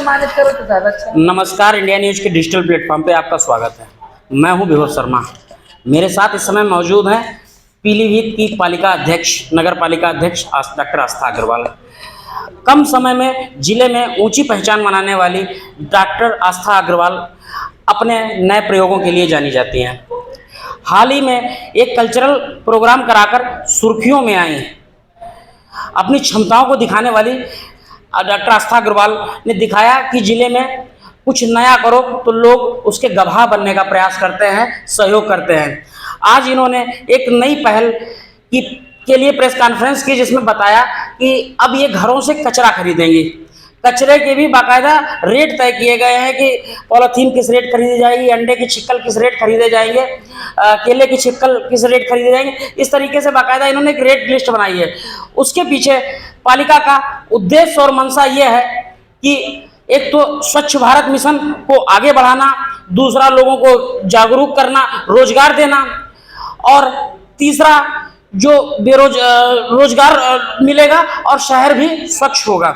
सम्मानित करो तो ज़्यादा अच्छा। नमस्कार, इंडिया न्यूज के डिजिटल प्लेटफॉर्म पे आपका स्वागत है। मैं हूं विभव शर्मा। मेरे साथ इस समय मौजूद हैं पीलीभीत की पालिका अध्यक्ष, नगर पालिका अध्यक्ष डॉक्टर आस्था अग्रवाल। कम समय में जिले में ऊंची पहचान बनाने वाली डॉक्टर आस्था अग्रवाल अपने नए प्रयोगों के लिए जानी जाती हैं। हाल ही में एक कल्चरल प्रोग्राम कराकर सुर्खियों में आई अपनी क्षमताओं को दिखाने वाली डॉक्टर आस्था अग्रवाल ने दिखाया कि जिले में कुछ नया करो तो लोग उसके गवाह बनने का प्रयास करते हैं, सहयोग करते हैं। आज इन्होंने एक नई पहल के लिए प्रेस कॉन्फ्रेंस की, जिसमें बताया कि अब ये घरों से कचरा खरीदेंगी। कचरे के भी बाकायदा रेट तय किए गए हैं कि पॉलीथीन किस रेट खरीदी जाएगी, अंडे की छिक्कल किस रेट खरीदे जाएंगे, केले की छिक्कल किस रेट खरीदे जाएंगे। इस तरीके से बाकायदा इन्होंने एक रेट लिस्ट बनाई है। उसके पीछे पालिका का उद्देश्य और मंशा ये है कि एक तो स्वच्छ भारत मिशन को आगे बढ़ाना, दूसरा लोगों को जागरूक करना, रोजगार देना, और तीसरा जो रोजगार मिलेगा और शहर भी स्वच्छ होगा।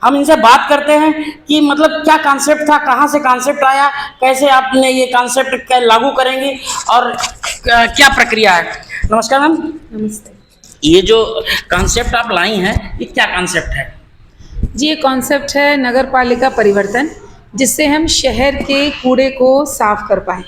हम इनसे बात करते हैं कि मतलब क्या कॉन्सेप्ट था, कहाँ से कॉन्सेप्ट आया, कैसे आपने ये कॉन्सेप्ट लागू करेंगी और क्या प्रक्रिया है। नमस्कार मैम। नमस्ते ये जो कॉन्सेप्ट आप लाई हैं, ये क्या कॉन्सेप्ट है? जी, ये कॉन्सेप्ट है नगर पालिका परिवर्तन, जिससे हम शहर के कूड़े को साफ कर पाएँ।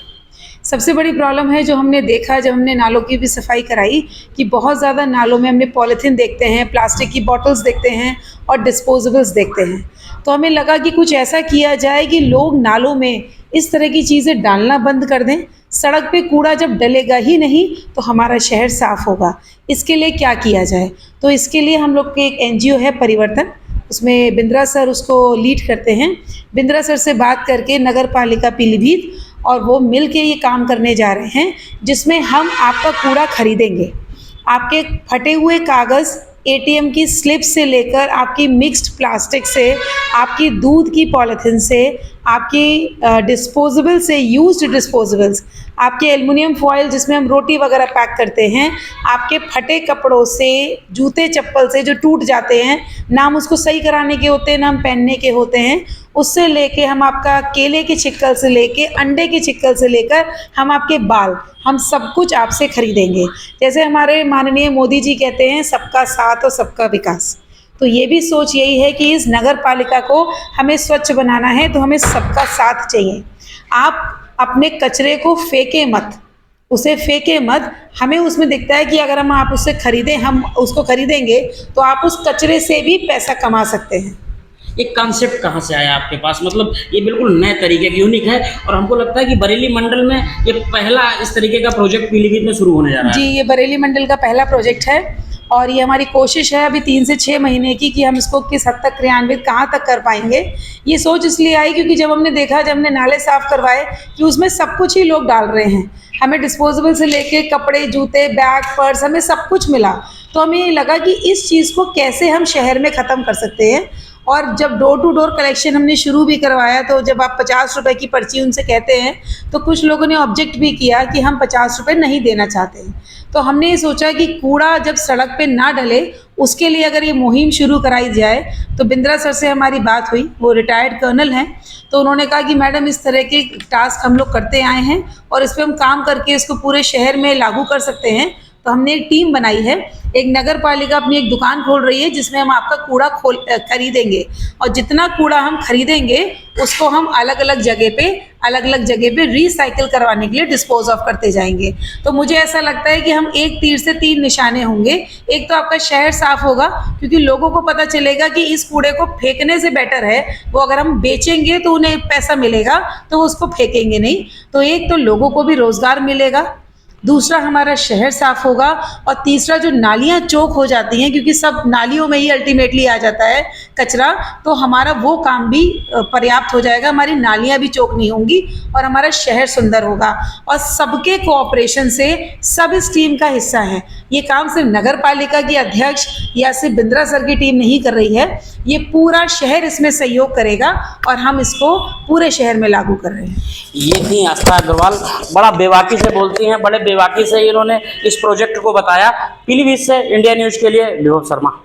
सबसे बड़ी प्रॉब्लम है जो हमने देखा जब हमने नालों की भी सफाई कराई कि बहुत ज़्यादा नालों में हमने पॉलीथीन देखते हैं, प्लास्टिक की बॉटल्स देखते हैं और डिस्पोजेबल्स देखते हैं। तो हमें लगा कि कुछ ऐसा किया जाए कि लोग नालों में इस तरह की चीज़ें डालना बंद कर दें। सड़क पे कूड़ा जब डलेगा ही नहीं तो हमारा शहर साफ़ होगा। इसके लिए क्या किया जाए? तो इसके लिए हम लोग के एक NGO है परिवर्तन, उसमें बिंद्रा सर उसको लीड करते हैं। बिंद्रा सर से बात करके नगर पालिका पीलीभीत और वो मिल के ये काम करने जा रहे हैं, जिसमें हम आपका कूड़ा खरीदेंगे। आपके फटे हुए कागज़, ATM की स्लिप से लेकर आपकी मिक्स्ड प्लास्टिक से, आपकी दूध की पॉलीथीन से, आपकी डिस्पोजेबल से, यूज्ड डिस्पोजेबल्स, आपके एल्युमिनियम फॉयल जिसमें हम रोटी वगैरह पैक करते हैं, आपके फटे कपड़ों से, जूते चप्पल से जो टूट जाते हैं, ना हम उसको सही कराने के होते हैं ना हम पहनने के होते हैं, उससे लेके हम आपका केले की छिक्कल से लेके अंडे की छिक्कल से लेकर हम आपके बाल, हम सब कुछ आपसे खरीदेंगे। जैसे हमारे माननीय मोदी जी कहते हैं, सबका साथ और सबका विकास। तो ये भी सोच यही है कि इस नगर पालिका को हमें स्वच्छ बनाना है, तो हमें सबका साथ चाहिए। आप अपने कचरे को फेंके मत, उसे फेंके मत। हमें उसमें दिखता है कि अगर आप उससे खरीदें, हम उसको खरीदेंगे तो आप उस कचरे से भी पैसा कमा सकते हैं। ये कॉन्सेप्ट कहाँ से आया आपके पास? मतलब ये बिल्कुल नए तरीके की यूनिक है, और हमको लगता है कि बरेली मंडल में ये पहला इस तरीके का प्रोजेक्ट पीलीभीत में शुरू होने जा रहा है। जी, ये बरेली मंडल का पहला प्रोजेक्ट है और ये हमारी कोशिश है अभी 3 से 6 महीने की कि हम इसको किस हद तक क्रियान्वित कहाँ तक कर पाएंगे। ये सोच इसलिए आई क्योंकि जब हमने नाले साफ़ करवाए कि उसमें सब कुछ ही लोग डाल रहे हैं। हमें डिस्पोजेबल से लेके कपड़े, जूते, बैग, पर्स, हमें सब कुछ मिला। तो हमें ये लगा कि इस चीज़ को कैसे हम शहर में ख़त्म कर सकते हैं। और जब डोर टू डोर कलेक्शन हमने शुरू भी करवाया, तो जब आप 50 रुपए की पर्ची उनसे कहते हैं तो कुछ लोगों ने ऑब्जेक्ट भी किया कि हम 50 रुपए नहीं देना चाहते हैं। तो हमने ये सोचा कि कूड़ा जब सड़क पे ना डले, उसके लिए अगर ये मुहिम शुरू कराई जाए। तो बिंद्रा सर से हमारी बात हुई, वो रिटायर्ड कर्नल हैं, तो उन्होंने कहा कि मैडम इस तरह के टास्क हम लोग करते आए हैं और इस पर हम काम करके इसको पूरे शहर में लागू कर सकते हैं। तो हमने एक टीम बनाई है। एक नगर पालिका अपनी एक दुकान खोल रही है जिसमें हम आपका कूड़ा खरीदेंगे, और जितना कूड़ा हम खरीदेंगे उसको हम अलग अलग जगह पे रिसाइकिल करवाने के लिए डिस्पोज ऑफ करते जाएंगे। तो मुझे ऐसा लगता है कि हम एक तीर से 3 निशाने होंगे। एक तो आपका शहर साफ होगा, क्योंकि लोगों को पता चलेगा कि इस कूड़े को फेंकने से बेटर है वो अगर हम बेचेंगे तो उन्हें पैसा मिलेगा, तो वो उसको फेंकेंगे नहीं। तो एक तो लोगों को भी रोजगार मिलेगा, दूसरा हमारा शहर साफ होगा, और तीसरा जो नालियाँ चौक हो जाती हैं, क्योंकि सब नालियों में ही अल्टीमेटली आ जाता है कचरा, तो हमारा वो काम भी पर्याप्त हो जाएगा। हमारी नालियाँ भी चौक नहीं होंगी और हमारा शहर सुंदर होगा। और सबके कोऑपरेशन से सब इस टीम का हिस्सा है। ये काम सिर्फ नगर पालिका की अध्यक्ष या सिर्फ बिंद्रा सर की टीम नहीं कर रही है, ये पूरा शहर इसमें सहयोग करेगा और हम इसको पूरे शहर में लागू कर रहे हैं। ये थी आस्था अग्रवाल, बड़ा बेबाकी से बोलती हैं, बड़े बेबाकी से इन्होंने इस प्रोजेक्ट को बताया। पीलीभीत से इंडिया न्यूज के लिए विभव शर्मा।